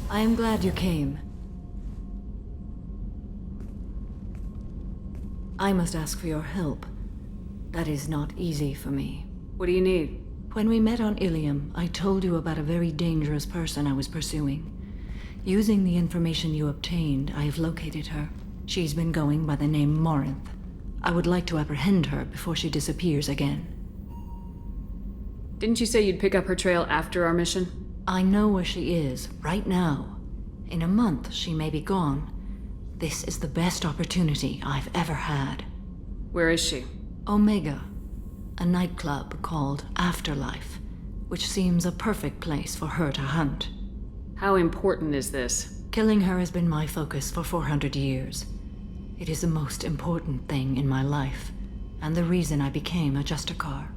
I am glad you came. I must ask for your help. That is not easy for me. What do you need? When we met on Ilium, I told you about a very dangerous person I was pursuing. Using the information you obtained, I have located her. She's been going by the name Morinth. I would like to apprehend her before she disappears again. Didn't you say you'd pick up her trail after our mission? I know where she is, right now. In a month, she may be gone. This is the best opportunity I've ever had. Where is she? Omega, a nightclub called Afterlife, which seems a perfect place for her to hunt. How important is this? Killing her has been my focus for 400 years. It is the most important thing in my life, and the reason I became a Justicar.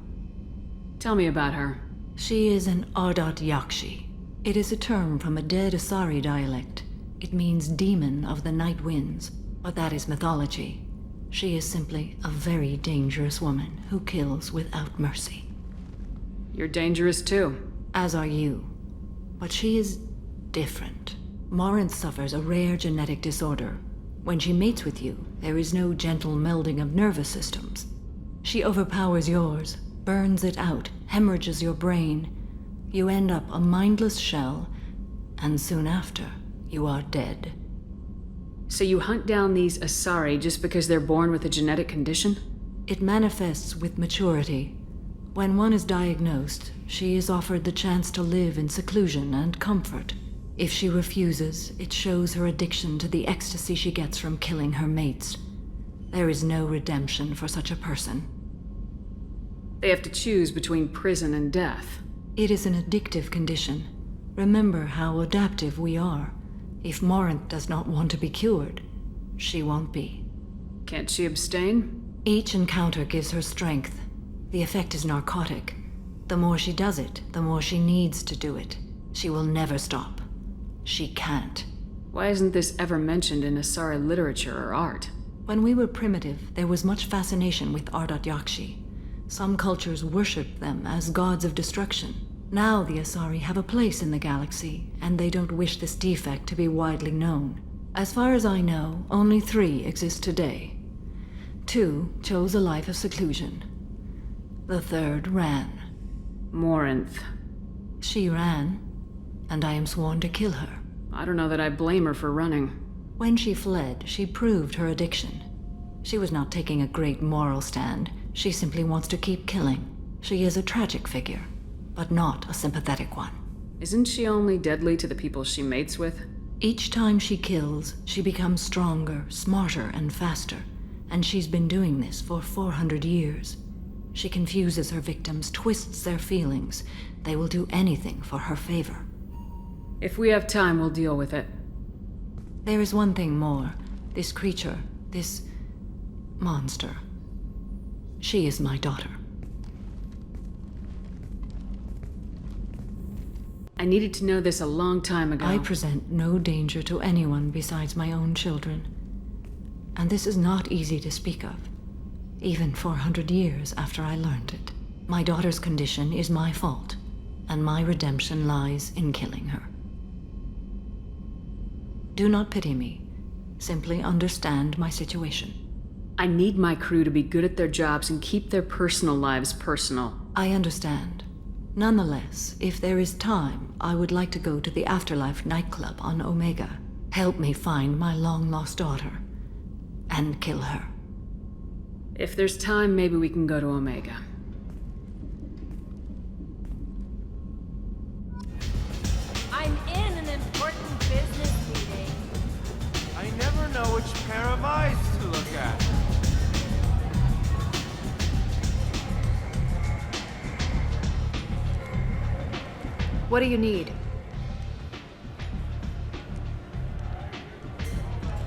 Tell me about her. She is an Ardat Yakshi. It is a term from a dead Asari dialect. It means demon of the night winds, but that is mythology. She is simply a very dangerous woman who kills without mercy. You're dangerous too. As are you. But she is different. Morinth suffers a rare genetic disorder. When she mates with you, there is no gentle melding of nervous systems. She overpowers yours, burns it out, hemorrhages your brain. You end up a mindless shell, and soon after, you are dead. So you hunt down these Asari just because they're born with a genetic condition? It manifests with maturity. When one is diagnosed, she is offered the chance to live in seclusion and comfort. If she refuses, it shows her addiction to the ecstasy she gets from killing her mates. There is no redemption for such a person. They have to choose between prison and death. It is an addictive condition. Remember how adaptive we are. If Morinth does not want to be cured, she won't be. Can't she abstain? Each encounter gives her strength. The effect is narcotic. The more she does it, the more she needs to do it. She will never stop. She can't. Why isn't this ever mentioned in Asari literature or art? When we were primitive, there was much fascination with Ardat Yakshi. Some cultures worshipped them as gods of destruction. Now the Asari have a place in the galaxy, and they don't wish this defect to be widely known. As far as I know, only 3 exist today. 2 chose a life of seclusion. The 3rd ran. Morinth. She ran, and I am sworn to kill her. I don't know that I blame her for running. When she fled, she proved her addiction. She was not taking a great moral stand. She simply wants to keep killing. She is a tragic figure, but not a sympathetic one. Isn't she only deadly to the people she mates with? Each time she kills, she becomes stronger, smarter, and faster. And she's been doing this for 400 years. She confuses her victims, twists their feelings. They will do anything for her favor. If we have time, we'll deal with it. There is one thing more. This creature, this monster. She is my daughter. I needed to know this a long time ago. I present no danger to anyone besides my own children. And this is not easy to speak of, even 400 years after I learned it. My daughter's condition is my fault, and my redemption lies in killing her. Do not pity me. Simply understand my situation. I need my crew to be good at their jobs and keep their personal lives personal. I understand. Nonetheless, if there is time, I would like to go to the Afterlife nightclub on Omega. Help me find my long-lost daughter, and kill her. If there's time, maybe we can go to Omega. I'm in an important business meeting. I never know which pair of eyes to look at. What do you need?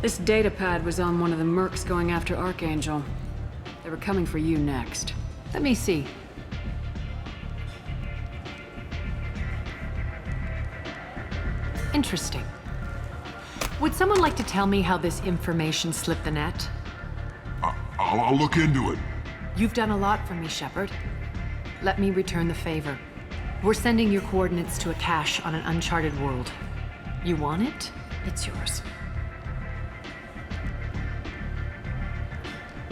This datapad was on one of the mercs going after Archangel. They were coming for you next. Let me see. Interesting. Would someone like to tell me how this information slipped the net? I'll look into it. You've done a lot for me, Shepard. Let me return the favor. We're sending your coordinates to a cache on an uncharted world. You want it? It's yours.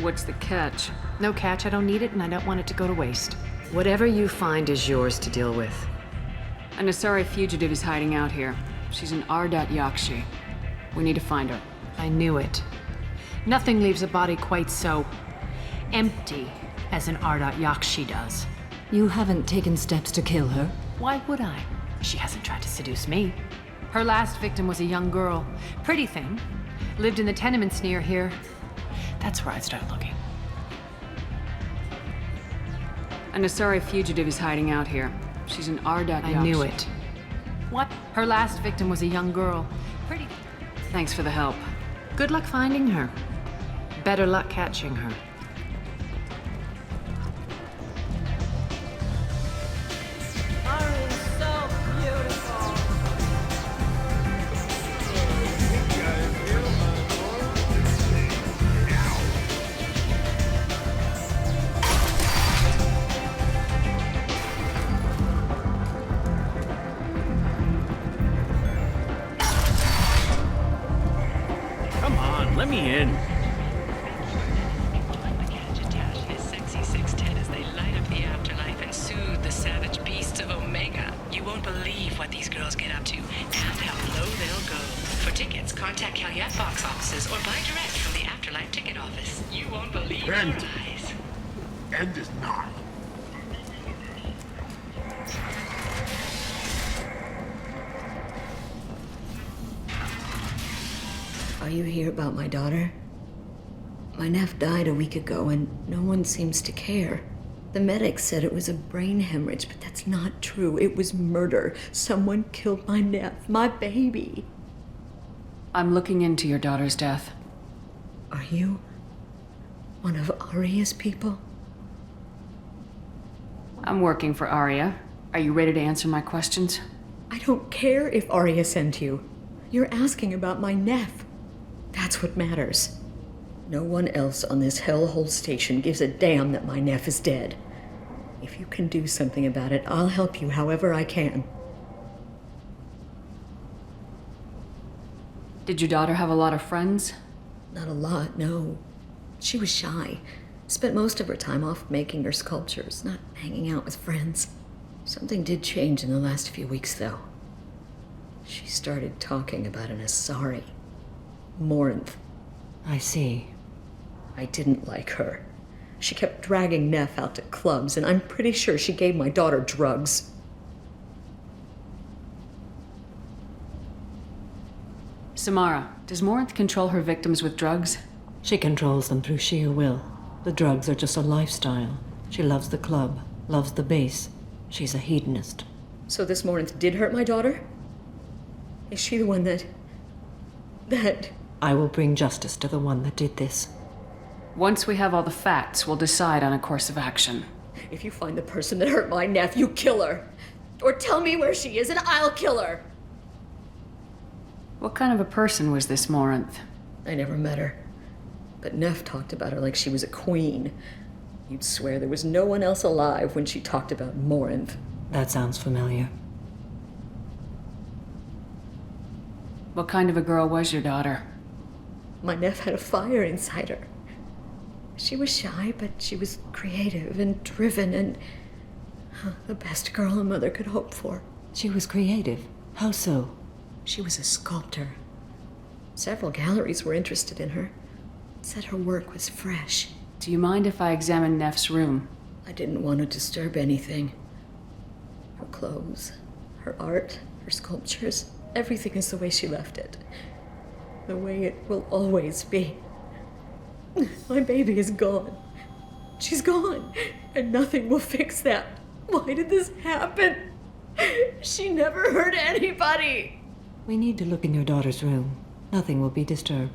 What's the catch? No catch, I don't need it, and I don't want it to go to waste. Whatever you find is yours to deal with. An Asari fugitive is hiding out here. She's an Ardat Yakshi. We need to find her. I knew it. Nothing leaves a body quite so empty as an Ardat Yakshi does. You haven't taken steps to kill her? Why would I? She hasn't tried to seduce me. Her last victim was a young girl. Pretty thing. Lived in the tenements near here. That's where I'd start looking. An Asari fugitive is hiding out here. She's an Ardat Yakshi. I knew it. What? Her last victim was a young girl. Pretty. Thanks for the help. Good luck finding her. Better luck catching her. Ari's so beautiful. Come on, let me in. His sexy 610 as they light up the afterlife and soothe the savage beasts of Omega. You won't believe what these girls get up to and how low they'll go. For tickets, contact Calyat box offices or buy direct from the Afterlife ticket office. You won't believe your End. eyes. End is not. Are you here about my daughter? My nephew died a week ago and no one seems to care. The medics said it was a brain hemorrhage, but that's not true. It was murder. Someone killed my nephew, my baby. I'm looking into your daughter's death. Are you one of Arya's people? I'm working for Arya. Are you ready to answer my questions? I don't care if Arya sent you. You're asking about my nephew. That's what matters. No one else on this hellhole station gives a damn that my nephew is dead. If you can do something about it, I'll help you however I can. Did your daughter have a lot of friends? Not a lot, no. She was shy. Spent most of her time off making her sculptures, not hanging out with friends. Something did change in the last few weeks, though. She started talking about an Asari. Morinth. I see. I didn't like her. She kept dragging Neff out to clubs, and I'm pretty sure she gave my daughter drugs. Samara, does Morinth control her victims with drugs? She controls them through sheer will. The drugs are just a lifestyle. She loves the club, loves the base. She's a hedonist. So this Morinth did hurt my daughter? Is she the one that... I will bring justice to the one that did this. Once we have all the facts, we'll decide on a course of action. If you find the person that hurt my nephew, kill her. Or tell me where she is and I'll kill her. What kind of a person was this Morinth? I never met her. But Neff talked about her like she was a queen. You'd swear there was no one else alive when she talked about Morinth. That sounds familiar. What kind of a girl was your daughter? My Neff had a fire inside her. She was shy, but she was creative and driven and the best girl a mother could hope for. She was creative. How so? She was a sculptor. Several galleries were interested in her. Said her work was fresh. Do you mind if I examine Neff's room? I didn't want to disturb anything. Her clothes, her art, her sculptures, everything is the way she left it. The way it will always be. My baby is gone. She's gone, and nothing will fix that. Why did this happen? She never hurt anybody. We need to look in your daughter's room. Nothing will be disturbed.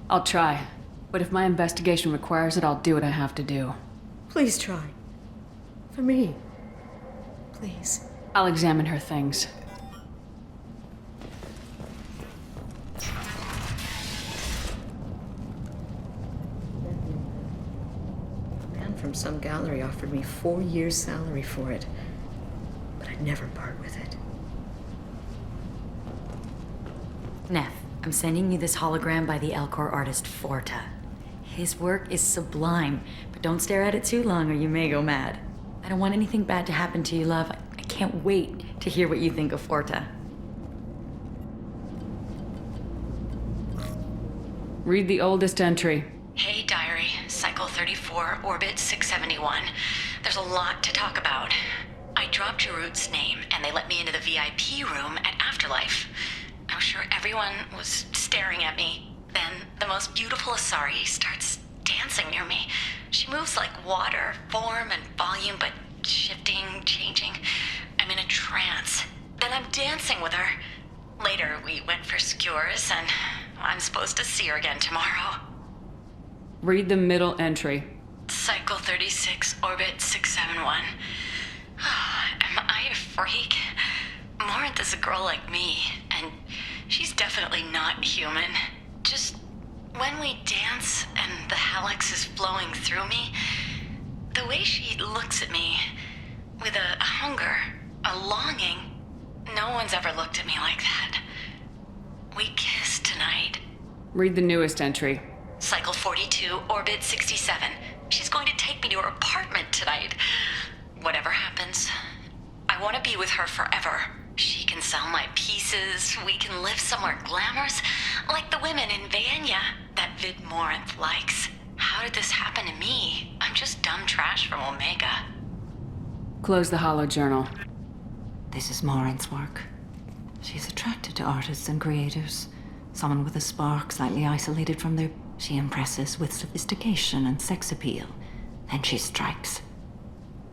I'll try. But if my investigation requires it, I'll do what I have to do. Please try. For me. Please. I'll examine her things. A man from some gallery offered me 4 years' salary for it. But I'd never part with it. Neff, I'm sending you this hologram by the Elcor artist Forta. His work is sublime, but don't stare at it too long or you may go mad. I don't want anything bad to happen to you, love. I can't wait to hear what you think of Forta. Read the oldest entry. Hey, diary. Cycle 34, orbit 671. There's a lot to talk about. I dropped Jarut's name, and they let me into the VIP room at Afterlife. I'm sure everyone was staring at me. Then the most beautiful Asari starts dancing near me. She moves like water, form and volume, but shifting, changing. I'm in a trance. Then I'm dancing with her. Later, we went for skewers, and I'm supposed to see her again tomorrow. Read the middle entry. Cycle 36, orbit 671. Am I a freak? Morinth is a girl like me, and she's definitely not human. Just when we dance and the Hallex is flowing through me, the way she looks at me with a hunger, a longing, no one's ever looked at me like that. We kissed tonight. Read the newest entry. Cycle 42, orbit 67. She's going to take me to her apartment tonight. Whatever happens, I want to be with her forever. She can sell my pieces. We can live somewhere glamorous, like the women in Vanya that Vid Morinth likes. How did this happen to me? I'm just dumb trash from Omega. Close the holo journal. This is Morinth's work. She's attracted to artists and creators. Someone with a spark, slightly isolated from their... She impresses with sophistication and sex appeal. Then she strikes.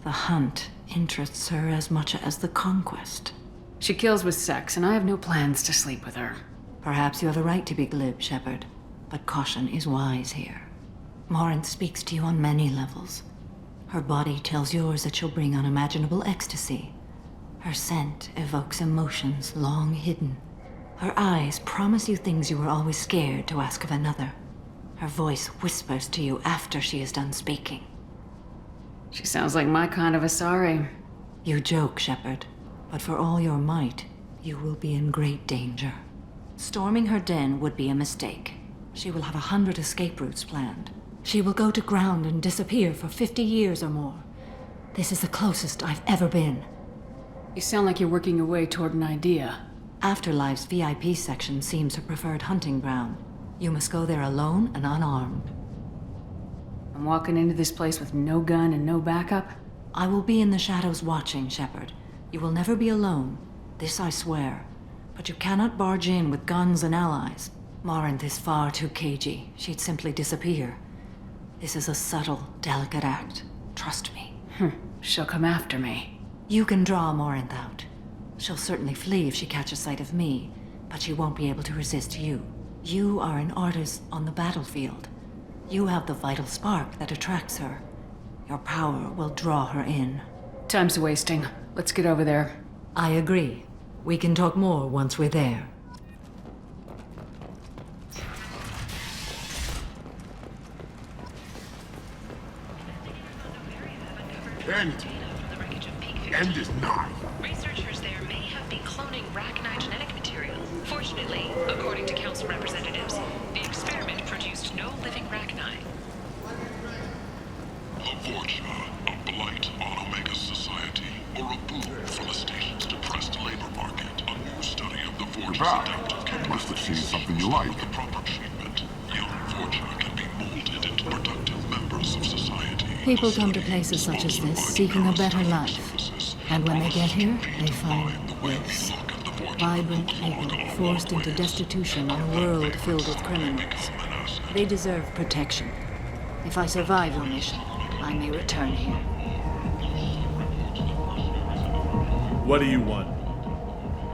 The hunt interests her as much as the conquest. She kills with sex, and I have no plans to sleep with her. Perhaps you have a right to be glib, Shepard, but caution is wise here. Morinth speaks to you on many levels. Her body tells yours that she'll bring unimaginable ecstasy. Her scent evokes emotions long hidden. Her eyes promise you things you were always scared to ask of another. Her voice whispers to you after she is done speaking. She sounds like my kind of Asari. You joke, Shepard, but for all your might, you will be in great danger. Storming her den would be a mistake. She will have 100 escape routes planned. She will go to ground and disappear for 50 years or more. This is the closest I've ever been. You sound like you're working your way toward an idea. Afterlife's VIP section seems her preferred hunting ground. You must go there alone and unarmed. I'm walking into this place with no gun and no backup? I will be in the shadows watching, Shepard. You will never be alone. This I swear. But you cannot barge in with guns and allies. Morinth is far too cagey. She'd simply disappear. This is a subtle, delicate act. Trust me. She'll come after me. You can draw Morinth out. She'll certainly flee if she catches sight of me, but she won't be able to resist you. You are an artist on the battlefield. You have the vital spark that attracts her. Your power will draw her in. Time's wasting. Let's get over there. I agree. We can talk more once we're there. End is nigh. Researchers there may have been cloning Rachni genetic material. Fortunately, according to council representatives, the experiment produced no living Rachni. A Vorcha, a blight on Omega's society, or a boon for the station's depressed labor market. A new study of the Vorcha's adaptive capabilities. Must have seen something you like. With the proper treatment, young Vorcha can be molded into productive members of society. People come to places such as this seeking a better life. And when they get here, they find this. Vibrant people forced into destitution in a world filled with criminals. They deserve protection. If I survive your mission, I may return here. What do you want?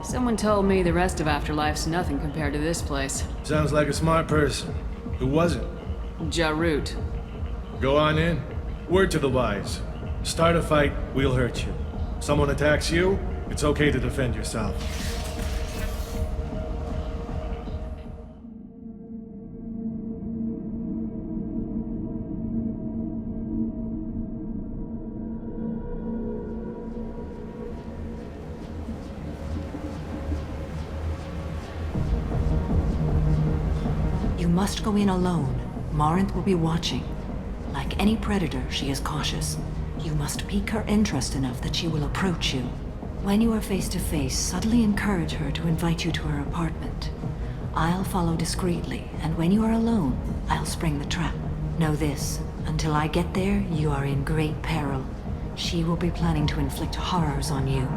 Someone told me the rest of Afterlife's nothing compared to this place. Sounds like a smart person. Who was it? Jarut. Go on in. Word to the wise. Start a fight, we'll hurt you. Someone attacks you, it's okay to defend yourself. must go in alone. Morinth will be watching. Like any predator, she is cautious. You must pique her interest enough that she will approach you. When you are face to face, subtly encourage her to invite you to her apartment. I'll follow discreetly, and when you are alone, I'll spring the trap. Know this, until I get there, you are in great peril. She will be planning to inflict horrors on you.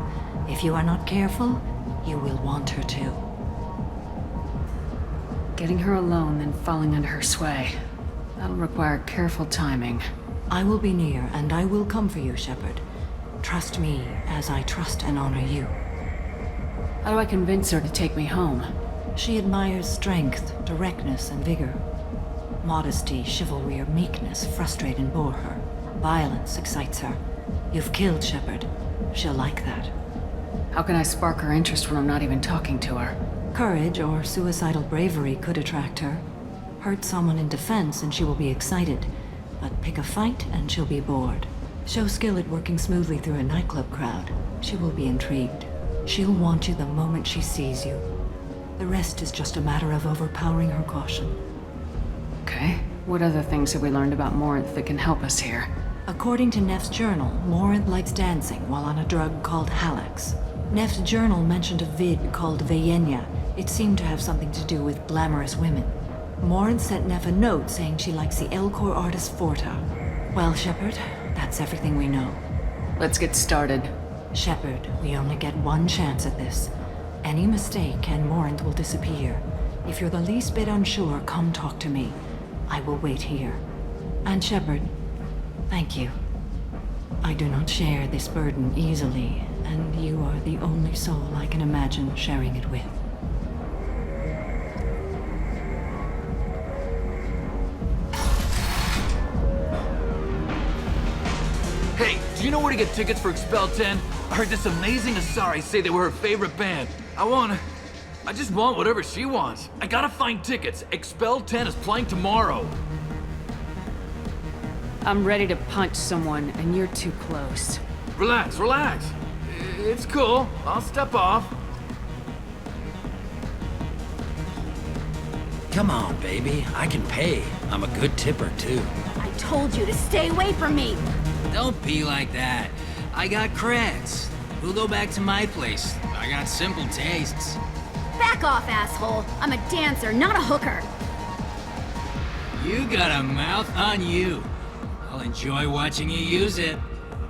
If you are not careful, you will want her to. Getting her alone, then falling under her sway. That'll require careful timing. I will be near, and I will come for you, Shepard. Trust me, as I trust and honor you. How do I convince her to take me home? She admires strength, directness, and vigor. Modesty, chivalry, or meekness frustrate and bore her. Violence excites her. You've killed Shepard. She'll like that. How can I spark her interest when I'm not even talking to her? Courage or suicidal bravery could attract her. Hurt someone in defense and she will be excited. But pick a fight and she'll be bored. Show skill at working smoothly through a nightclub crowd. She will be intrigued. She'll want you the moment she sees you. The rest is just a matter of overpowering her caution. Okay. What other things have we learned about Morinth that can help us here? According to Neff's journal, Morinth likes dancing while on a drug called Halax. Neff's journal mentioned a vid called Vayenya. It seemed to have something to do with glamorous women. Morinth sent Neff a note saying she likes the Elcor artist Forta. Well, Shepard, that's everything we know. Let's get started. Shepard, we only get one chance at this. Any mistake and Morinth will disappear. If you're the least bit unsure, come talk to me. I will wait here. And Shepard, thank you. I do not share this burden easily, and you are the only soul I can imagine sharing it with. Hey, do you know where to get tickets for Expel 10? I heard this amazing Asari say they were her favorite band. I just want whatever she wants. I gotta find tickets. Expel 10 is playing tomorrow. I'm ready to punch someone, and you're too close. Relax, relax. It's cool. I'll step off. Come on, baby. I can pay. I'm a good tipper, too. I told you to stay away from me! Don't be like that. I got creds. We'll go back to my place. I got simple tastes. Back off, asshole! I'm a dancer, not a hooker! You got a mouth on you. I'll enjoy watching you use it.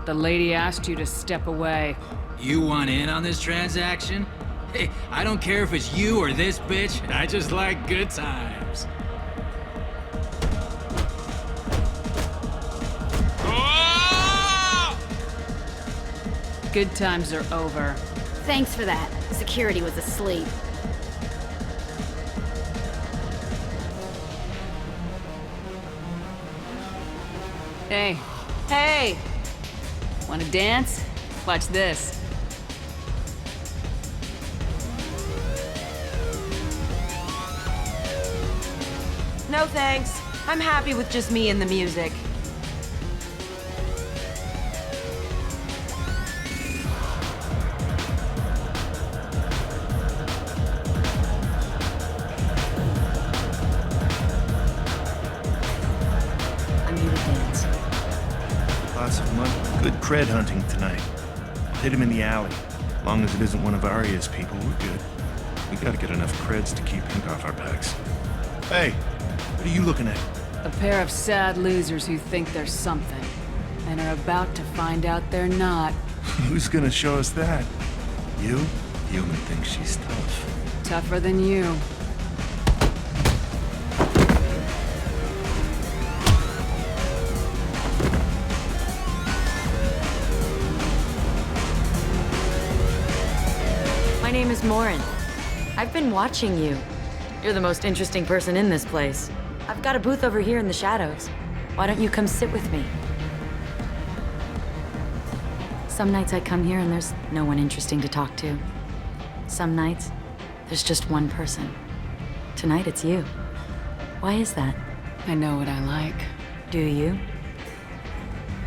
The lady asked you to step away. You want in on this transaction? Hey, I don't care if it's you or this bitch. I just like good times. Good times are over. Thanks for that. Security was asleep. Hey. Hey! Wanna dance? Watch this. No thanks. I'm happy with just me and the music. Lots of money. Good cred hunting tonight. Hit him in the alley. As long as it isn't one of Arya's people, we're good. We gotta get enough creds to keep Pink off our backs. Hey, what are you looking at? A pair of sad losers who think they're something, and are about to find out they're not. Who's gonna show us that? You? Human thinks she's tough. Tougher than you. My name is Morinth. I've been watching you. You're the most interesting person in this place. I've got a booth over here in the shadows. Why don't you come sit with me? Some nights I come here and there's no one interesting to talk to. Some nights, there's just one person. Tonight it's you. Why is that? I know what I like. Do you?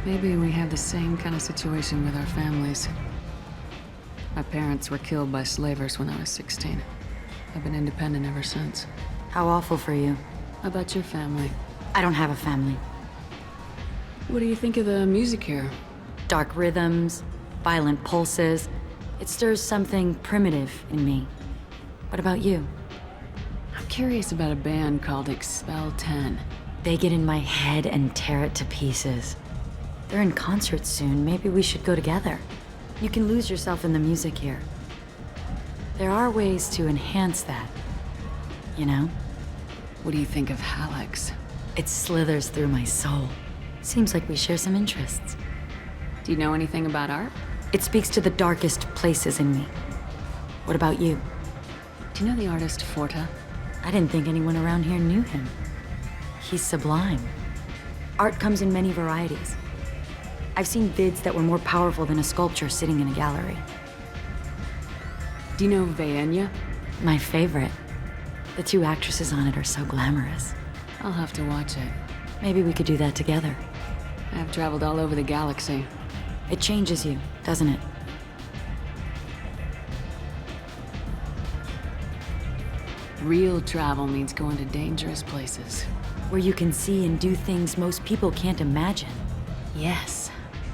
Maybe we have the same kind of situation with our families. My parents were killed by slavers when I was 16. I've been independent ever since. How awful for you. How about your family? I don't have a family. What do you think of the music here? Dark rhythms, violent pulses. It stirs something primitive in me. What about you? I'm curious about a band called Expel 10. They get in my head and tear it to pieces. They're in concert soon. Maybe we should go together. You can lose yourself in the music here. There are ways to enhance that, you know? What do you think of Hallex? It slithers through my soul. Seems like we share some interests. Do you know anything about art? It speaks to the darkest places in me. What about you? Do you know the artist Forta? I didn't think anyone around here knew him. He's sublime. Art comes in many varieties. I've seen vids that were more powerful than a sculpture sitting in a gallery. Do you know Vaenya? My favorite. The two actresses on it are so glamorous. I'll have to watch it. Maybe we could do that together. I've traveled all over the galaxy. It changes you, doesn't it? Real travel means going to dangerous places. Where you can see and do things most people can't imagine. Yes.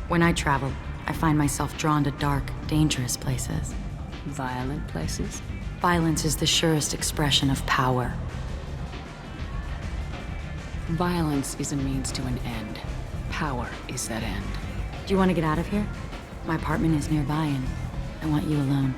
When I travel, I find myself drawn to dark, dangerous places. Violent places? Violence is the surest expression of power. Violence is a means to an end. Power is that end. Do you want to get out of here? My apartment is nearby and I want you alone.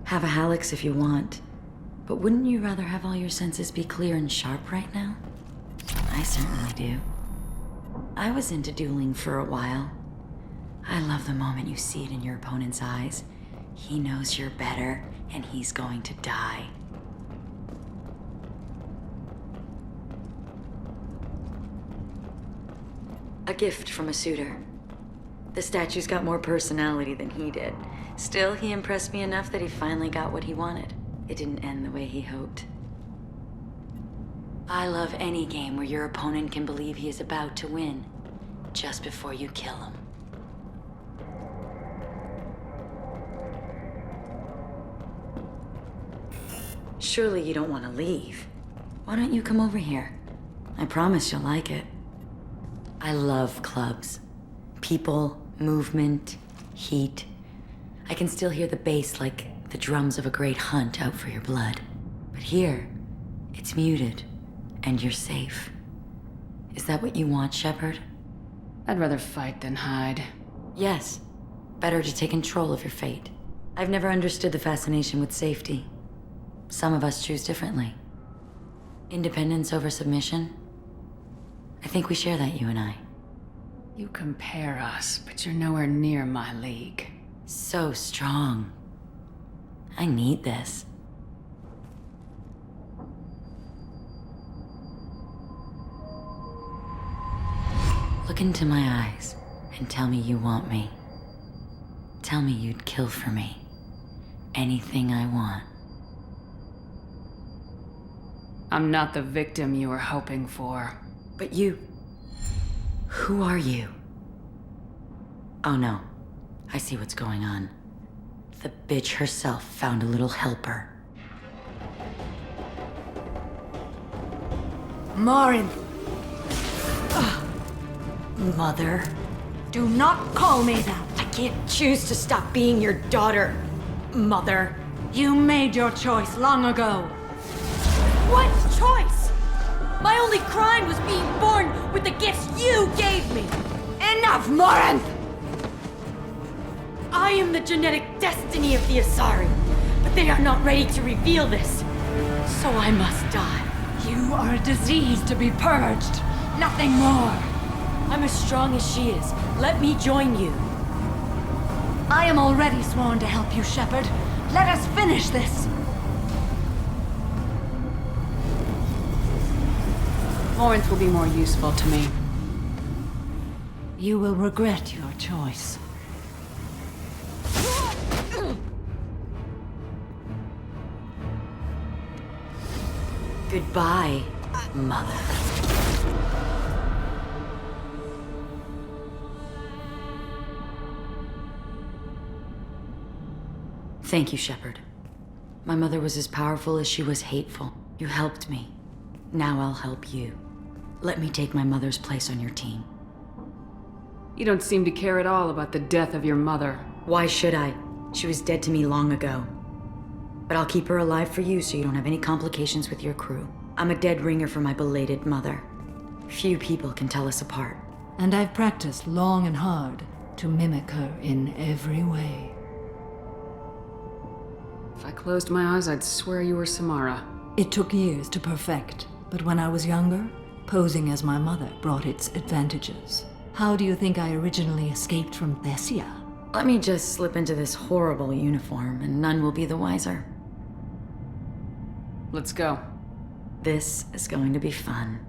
Have a Hallex if you want, but wouldn't you rather have all your senses be clear and sharp right now? I certainly do. I was into dueling for a while. I love the moment you see it in your opponent's eyes. He knows you're better, and he's going to die. A gift from a suitor. The statue's got more personality than he did. Still, he impressed me enough that he finally got what he wanted. It didn't end the way he hoped. I love any game where your opponent can believe he is about to win, just before you kill him. Surely you don't want to leave. Why don't you come over here? I promise you'll like it. I love clubs. People, movement, heat. I can still hear the bass like the drums of a great hunt out for your blood. But here, it's muted, and you're safe. Is that what you want, Shepard? I'd rather fight than hide. Yes. Better to take control of your fate. I've never understood the fascination with safety. Some of us choose differently. Independence over submission? I think we share that, you and I. You compare us, but you're nowhere near my league. So strong. I need this. Look into my eyes and tell me you want me. Tell me you'd kill for me. Anything I want. I'm not the victim you were hoping for. But you... Who are you? Oh no. I see what's going on. The bitch herself found a little helper. Marin! Mother. Do not call me that! I can't choose to stop being your daughter, Mother. You made your choice long ago. What choice? My only crime was being born with the gifts you gave me! Enough, Marin! I am the genetic destiny of the Asari, but they are not ready to reveal this. So I must die. You are a disease to be purged. Nothing more. I'm as strong as she is. Let me join you. I am already sworn to help you, Shepard. Let us finish this. Lawrence will be more useful to me. You will regret your choice. Goodbye, Mother. Thank you, Shepard. My mother was as powerful as she was hateful. You helped me. Now I'll help you. Let me take my mother's place on your team. You don't seem to care at all about the death of your mother. Why should I? She was dead to me long ago. But I'll keep her alive for you so you don't have any complications with your crew. I'm a dead ringer for my belated mother. Few people can tell us apart. And I've practiced long and hard to mimic her in every way. If I closed my eyes, I'd swear you were Samara. It took years to perfect, but when I was younger, posing as my mother brought its advantages. How do you think I originally escaped from Thessia? Let me just slip into this horrible uniform, and none will be the wiser. Let's go. This is going to be fun.